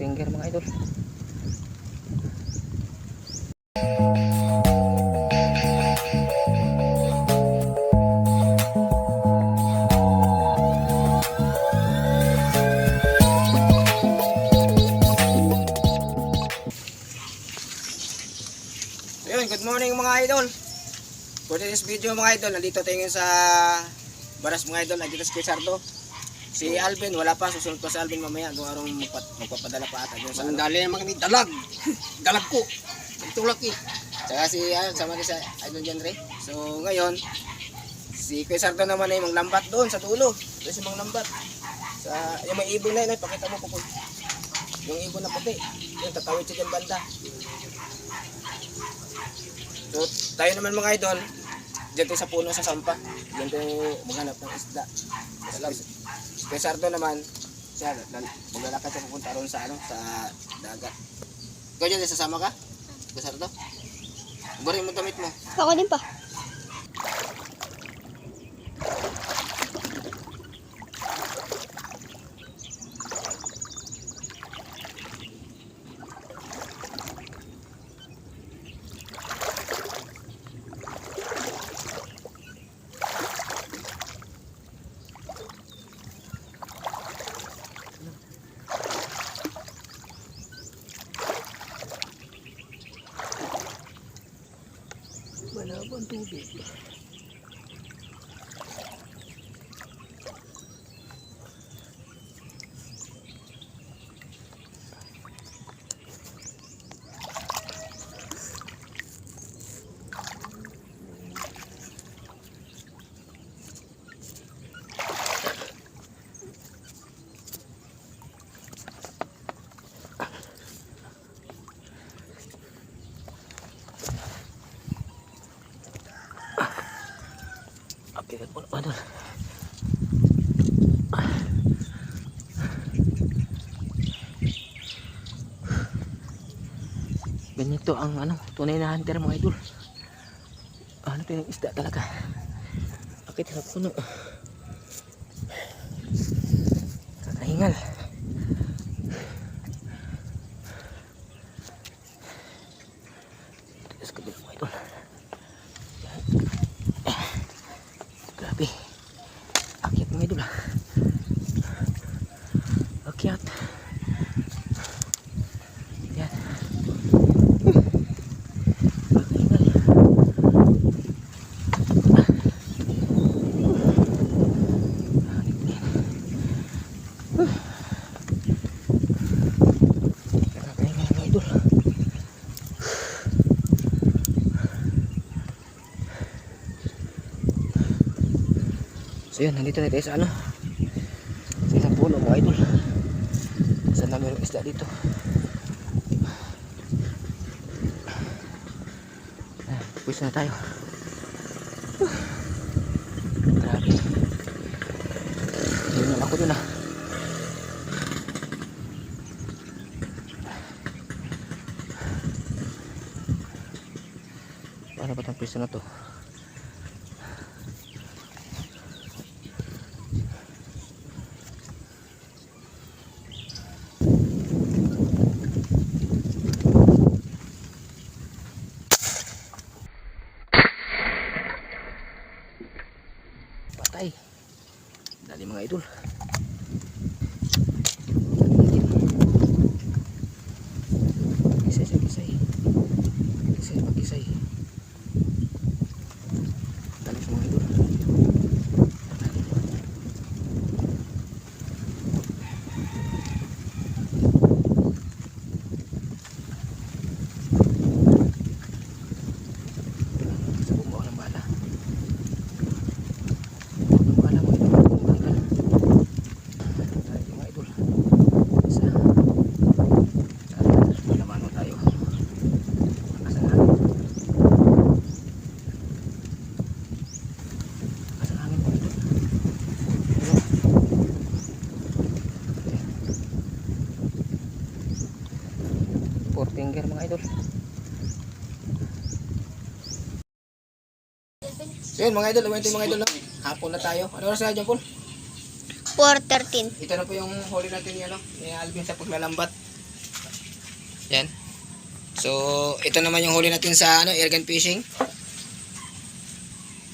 finger mga idol. Ayun, good morning mga idol. For this video mga idol, nandito tayo ngayon sa Baras mga idol. Nandito si Sardo. Si Alvin, wala pa. Susunod pa si Alvin mamaya. Kung arong magpapadala pa ata. Ang dali naman kami dalag. Dalag ko. Ito laki. Tsaka si, sama din sa idol Genre. So ngayon, si Kuya Sardo naman ay manglambat doon sa dulo. Doon si manglambat. Sa, yung may ibon na yun, pakita mo po. Yung ibon na puti. Yung tatawid siya dyan banda. So tayo naman mga idol, dyan tayo sa puno sa sampa. Dyan tayo maghanap ng isda. Kuya Sardo naman, siya, maglalakad siya pupunta ron sa, sa dagat. Ikaw dyan, sasama ka? Kuya Sardo? Burin mo damit mo. Ako din pa. Malabo ang tubig. Okay, ano? Ganito ang tunay na hunter mga idol. Ano to yung isda talaga. Akit sa puno. Kakahingal. Tigas ka din mga idol. Grabe. Akyat mga idol. Akyat. Yan. Kakahingal. Kakahingal mga idol. So yun, nandito na tayo sa sa isang puno mga idol. Saan namin yung isda dito. Pwis na tayo. Grabe. Yun lang ako dun Paano ba itong pwesto na to? Patay. Dali mga idol. Kisay. Kisay. Dali sa mga idol. Sa bumbawa ng bala. Finger mga idol. So yun mga idol, lumento yung mga idol. Hapon na tayo. Ano oras na dyan, Paul? 4:13. Ito na po yung huli natin ni Alvin sa paglalambat. Yan. So, ito naman yung huli natin sa airgun fishing.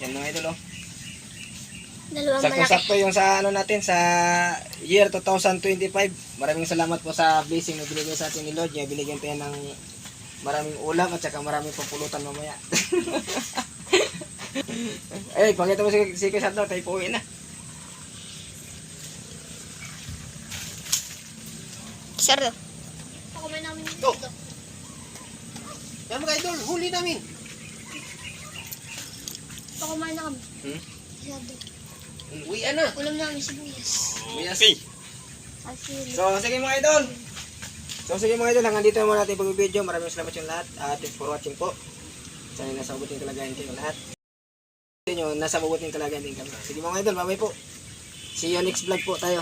Yan mga idol oh. Dalawang malaki. Sakto-sakto yung sa natin sa year 2025. Maraming salamat po sa blessing na binigay sa atin ni Lord. Niya binigyan tayo ng maraming ulam at saka maraming papulutan mamaya. Eh, pakita mo si Kuya Sardo, tayo po uwi na. Sardo. Pakumain namin dito. Yan mga idol, huli namin. Pakumain na kami. Sardo. Uwian na. Ulam namin sibuyas. Yes. Asili. So, sige mga idol. Hanggang dito naman natin pag-video. Maraming salamat yung lahat. Thanks for watching po. Sana nasa mabuting kalagayan kayo lahat. Nasa mabuting kalagayan din kami. Sige mga idol, bye-bye po. See you next vlog po tayo.